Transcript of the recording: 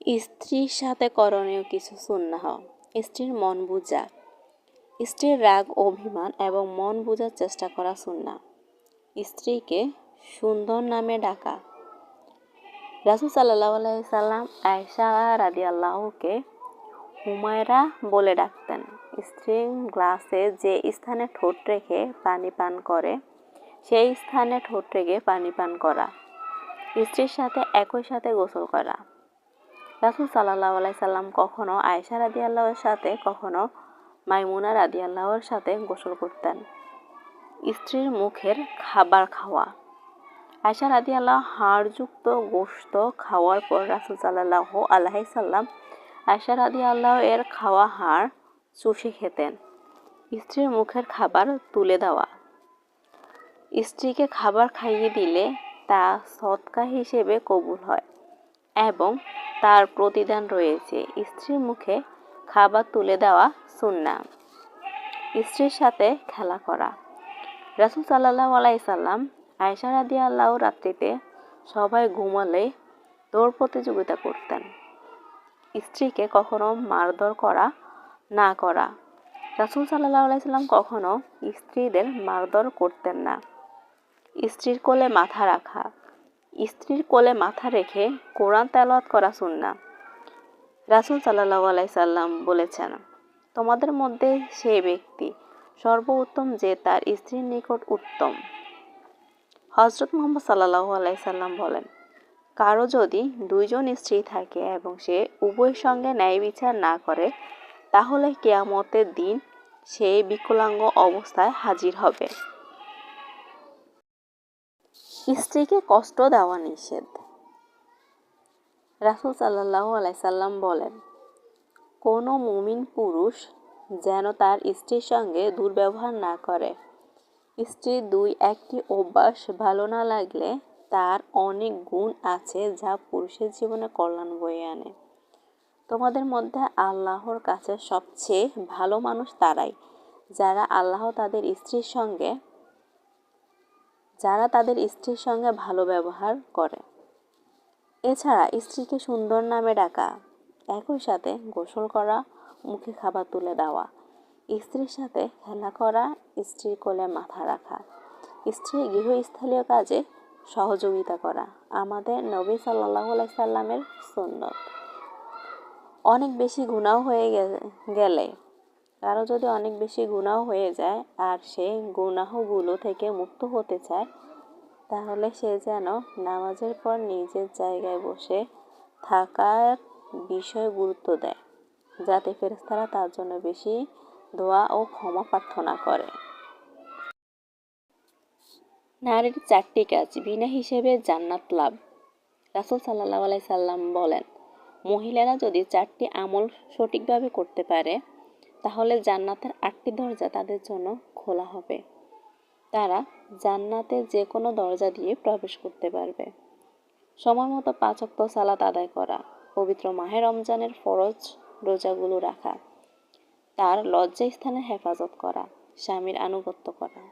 স্ত্রীর সাথে করণীয় কিছু সুন্নাহ। স্ত্রীর মন বুঝা। স্ত্রীর রাগ, অভিমান এবং মন বোঝার চেষ্টা করা সুন্নাহ। স্ত্রীকে সুন্দর নামে ডাকা। রাসূল সাল্লাল্লাহু আলাইহি সাল্লাম আয়েশা রাদিয়াল্লাহুকে হুমায়রা বলে ডাকতেন। স্ত্রীর গ্লাসে যে স্থানে ঠোঁট রেখে পানি পান করে সেই স্থানে ঠোঁট রেখে পানি পান করা। স্ত্রীর সাথে একই সাথে গোসল করা। রাসূল সাল্লাল্লাহু আলাইহি সাল্লাম কখনো আয়েশা রাদিয়াল্লাহুর সাথে, কখনো মাইমুনা রাদিয়াল্লাহুর সাথে গোসল করতেন। স্ত্রীর মুখের খাবার খাওয়া। আয়েশা রাদিয়াল্লাহু হাড়যুক্ত গোশত খাওয়ার পর রাসূল সাল্লাল্লাহু আলাইহি সাল্লাম আয়েশা রাদিয়াল্লাহু এর খাওয়া হাড় চুষে খেতেন। স্ত্রীর মুখের খাবার তুলে দেওয়া। স্ত্রীকে খাবার খাইয়ে দিলে তা সদকা হিসেবে কবুল হয় এবং তার প্রতিদান রয়েছে। স্ত্রীর মুখে খাবার তুলে দেওয়া সুন্নাহ। স্ত্রীর সাথে খেলা করা। রাসূল সাল্লাল্লাহু আলাইহি সাল্লাম আয়েশা রাদিয়াল্লাহু রাত্রিতে সবাই ঘুমালে দৌড় প্রতিযোগিতা করতেন। স্ত্রীকে কখনো মারধর করা না করা। রাসূল সাল্লাল্লাহু আলাইহি সাল্লাম কখনো স্ত্রীদের মারধর করতেন না। স্ত্রীর কোলে মাথা রাখা। স্ত্রীর কোলে মাথা রেখে কোরআন তেলাওয়াত করা সুন্নাহ। রাসূল সাল্লাল্লাহু আলাইহি সাল্লাম বলেছেন, তোমাদের মধ্যে সেই ব্যক্তি সর্বোত্তম যে তার স্ত্রীর নিকট উত্তম। হযরত মুহাম্মদ সাল্লাল্লাহু আলাইহি সাল্লাম বলেন, কারো যদি 2 জন স্ত্রী থাকে এবং সে উভয়ের সঙ্গে ন্যায় বিচার না করে, তাহলে কিয়ামতের দিন সে বিকলাঙ্গ অবস্থায় হাজির হবে। স্ত্রীকে কষ্ট দেওয়া নিষেধ। রাসূল সাল্লাল্লাহু আলাইহি সাল্লাম বলেন, কোনো মুমিন পুরুষ যেন তার স্ত্রীর সঙ্গে দুর্ব্যবহার না করে। স্ত্রীর 2-1টি অভ্যাস ভালো না লাগলে তার অনেক গুণ আছে যা পুরুষের জীবনে কল্যাণ বয়ে আনে। তোমাদের মধ্যে আল্লাহর কাছে সবচেয়ে ভালো মানুষ তারাই যারা তাদের স্ত্রীর সঙ্গে ভালো ব্যবহার করে। এছাড়া স্ত্রীকে সুন্দর নামে ডাকা, একই সাথে গোসল করা, মুখে খাবার তুলে দেওয়া, স্ত্রীর সাথে খেলা করা, স্ত্রীর কোলে মাথা রাখা, স্ত্রীর গৃহস্থালীয় কাজে সহযোগিতা করা আমাদের নবী সাল্লাল্লাহু আলাইহি সাল্লামের সুন্নত। অনেক বেশি গুনাহ হয়ে গেলে, কারো যদি অনেক বেশি গুনাহ হয়ে যায় আর সে গুনাহগুলো থেকে মুক্ত হতে চায়, তাহলে সে যেন নামাজের পর নিজের জায়গায় বসে থাকার বিষয়ে গুরুত্ব দেয়, যাতে ফেরেশতারা তার জন্য বেশি দোয়া ও ক্ষমা প্রার্থনা করে। নারীর 4টি কাজ বিনা হিসেবে জান্নাত লাভ। রাসূল সাল্লাল্লাহু আলাইহি সাল্লাম বলেন, মহিলারা যদি 4টি আমল সঠিকভাবে করতে পারে, তাহলে জান্নাতের 8টি দরজা তাদের জন্য খোলা হবে। তারা জান্নাতে যে কোনো দরজা দিয়ে প্রবেশ করতে পারবে। সময় মতো 5 ওয়াক্ত সালাত আদায় করা, পবিত্র মাহে রমজানের ফরজ রোজাগুলো রাখা, তার লজ্জাস্থানের হেফাজত করা, স্বামীর আনুগত্য করা,